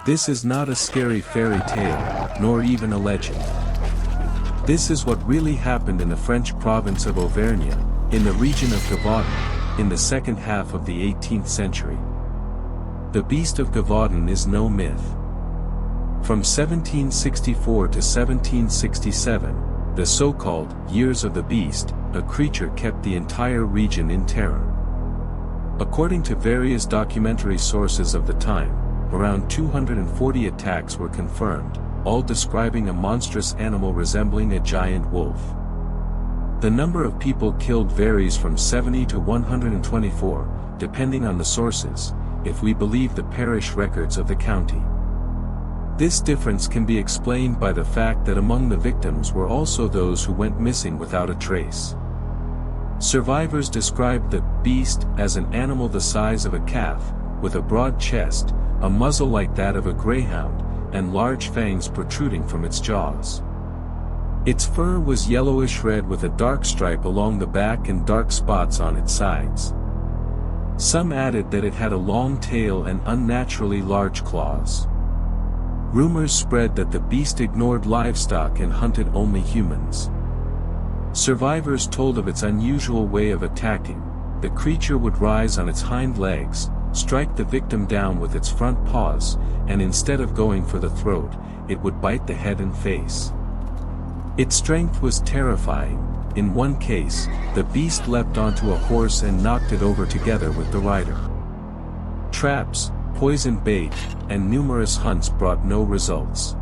This is not a scary fairy tale, nor even a legend. This is what really happened in the French province of Auvergne, in the region of Gevaudan, in the second half of the 18th century. The Beast of Gévaudan is no myth. From 1764 to 1767, the so-called Years of the Beast, a creature kept the entire region in terror. According to various documentary sources of the time, around 240 attacks were confirmed, all describing a monstrous animal resembling a giant wolf. The number of people killed varies from 70 to 124, depending on the sources, if we believe the parish records of the county. This difference can be explained by the fact that among the victims were also those who went missing without a trace. Survivors described the beast as an animal the size of a calf, with a broad chest, a muzzle like that of a greyhound, and large fangs protruding from its jaws. Its fur was yellowish-red with a dark stripe along the back and dark spots on its sides. Some added that it had a long tail and unnaturally large claws. Rumors spread that the beast ignored livestock and hunted only humans. Survivors told of its unusual way of attacking. The creature would rise on its hind legs, strike the victim down with its front paws, and instead of going for the throat, it would bite the head and face. Its strength was terrifying. In one case, the beast leapt onto a horse and knocked it over together with the rider. Traps, poisoned bait, and numerous hunts brought no results.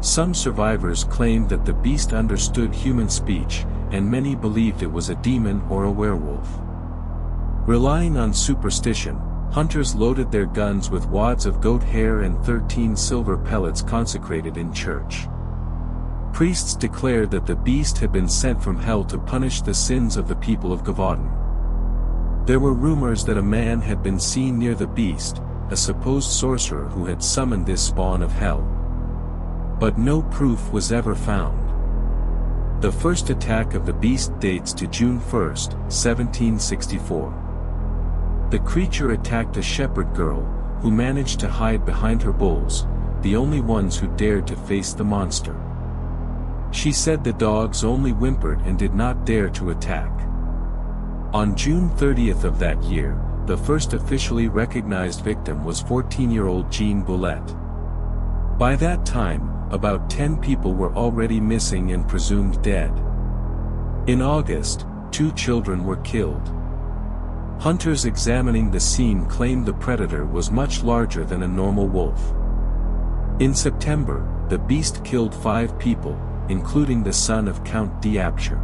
Some survivors claimed that the beast understood human speech, and many believed it was a demon or a werewolf. Relying on superstition, hunters loaded their guns with wads of goat hair and 13 silver pellets consecrated in church. Priests declared that the beast had been sent from hell to punish the sins of the people of Gevaudan. There were rumors that a man had been seen near the beast, a supposed sorcerer who had summoned this spawn of hell. But no proof was ever found. The first attack of the beast dates to June 1, 1764. The creature attacked a shepherd girl, who managed to hide behind her bulls, the only ones who dared to face the monster. She said the dogs only whimpered and did not dare to attack. On June 30th of that year, the first officially recognized victim was 14-year-old Jean Boulette. By that time, about 10 people were already missing and presumed dead. In August, 2 children were killed. Hunters examining the scene claimed the predator was much larger than a normal wolf. In September, the beast killed 5 people, including the son of Count d'Apcher.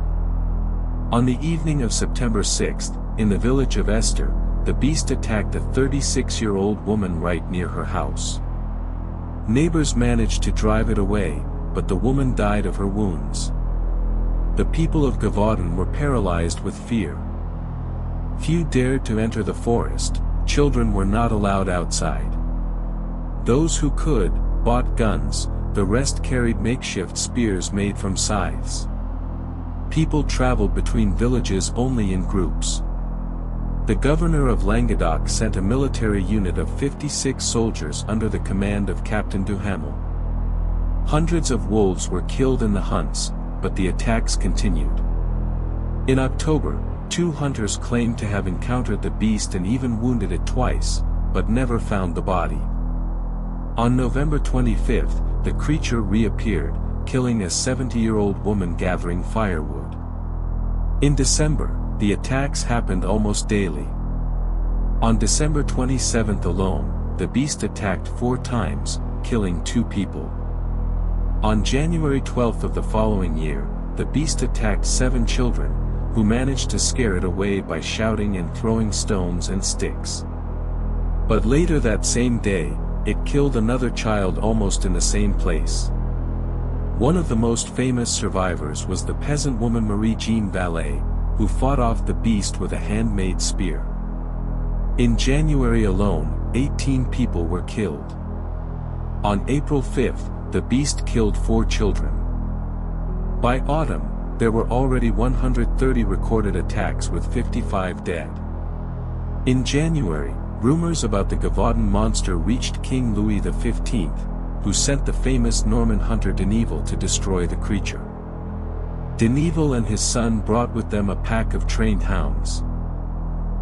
On the evening of September 6, in the village of Esther, the beast attacked a 36-year-old woman right near her house. Neighbors managed to drive it away, but the woman died of her wounds. The people of Gevaudan were paralyzed with fear. Few dared to enter the forest, children were not allowed outside. Those who could, bought guns, the rest carried makeshift spears made from scythes. People traveled between villages only in groups. The governor of Languedoc sent a military unit of 56 soldiers under the command of Captain Duhamel. Hundreds of wolves were killed in the hunts, but the attacks continued. In October, 2 hunters claimed to have encountered the beast and even wounded it twice, but never found the body. On November 25, the creature reappeared, killing a 70-year-old woman gathering firewood. In December, the attacks happened almost daily. On December 27 alone, the beast attacked 4 times, killing 2 people. On January 12 of the following year, the beast attacked 7 children, who managed to scare it away by shouting and throwing stones and sticks. But later that same day, it killed another child almost in the same place. One of the most famous survivors was the peasant woman Marie-Jeanne Vallée, who fought off the beast with a handmade spear. In January alone, 18 people were killed. On April 5, the beast killed 4 children. By autumn, there were already 130 recorded attacks with 55 dead. In January, Rumors about the Gevaudan monster reached King Louis XV, who sent the famous Norman hunter Deneuville to destroy the creature. Deneuville and his son brought with them a pack of trained hounds.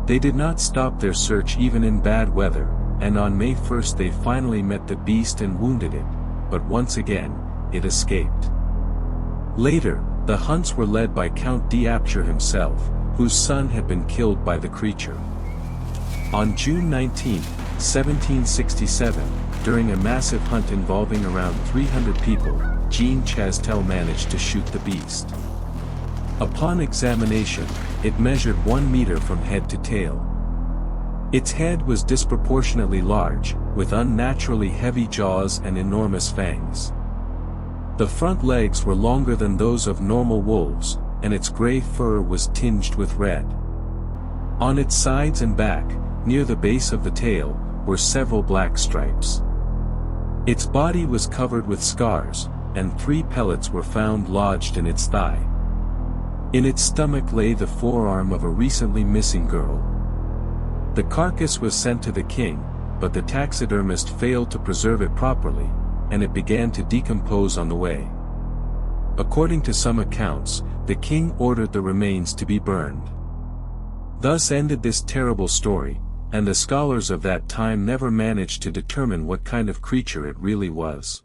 They did not stop their search even in bad weather, and on May 1 they finally met the beast and wounded it, but once again, it escaped. Later, the hunts were led by Count d'Apcher himself, whose son had been killed by the creature. On June 19, 1767, during a massive hunt involving around 300 people, Jean Chastel managed to shoot the beast. Upon examination, it measured 1 meter from head to tail. Its head was disproportionately large, with unnaturally heavy jaws and enormous fangs. The front legs were longer than those of normal wolves, and its gray fur was tinged with red. On its sides and back, near the base of the tail, were several black stripes. Its body was covered with scars, and 3 pellets were found lodged in its thigh. In its stomach lay the forearm of a recently missing girl. The carcass was sent to the king, but the taxidermist failed to preserve it properly, and it began to decompose on the way. According to some accounts, the king ordered the remains to be burned. Thus ended this terrible story, and the scholars of that time never managed to determine what kind of creature it really was.